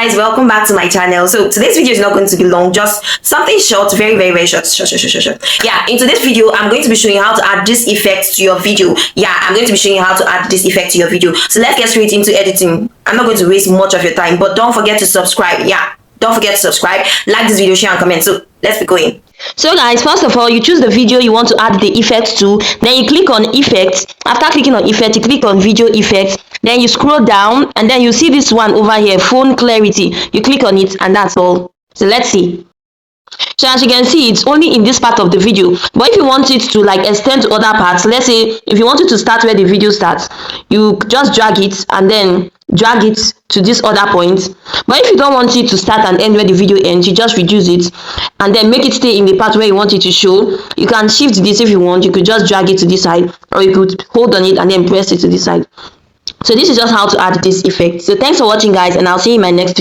guys, welcome back to my channel. So today's video is not going to be long, just something short, very short. Yeah, into this video I'm going to be showing you how to add this effect to your video. I'm going to be showing you how to add this effect to your video. So let's get straight into editing. I'm not going to waste much of your time, but don't forget to subscribe. Don't forget to subscribe, like this video, share and comment. So let's be going. So guys, first of all, you choose the video you want to add the effect to, then you click on effects. After clicking on effect, you click on video effects, then you scroll down and then you see this one over here, phone clarity. You click on it and that's all. So let's see. So as you can see, it's only in this part of the video, but if you want it to like extend to other parts, let's say if you want it to start where the video starts, you just drag it and then drag it to this other point. But if you don't want it to start and end where the video ends, you just reduce it and then make it stay in the part where you want it to show. You can shift this if you want. You could just drag it to this side, or you could hold on it and then press it to this side. So this is just how to add this effect. So thanks for watching guys, and I'll see you in my next video.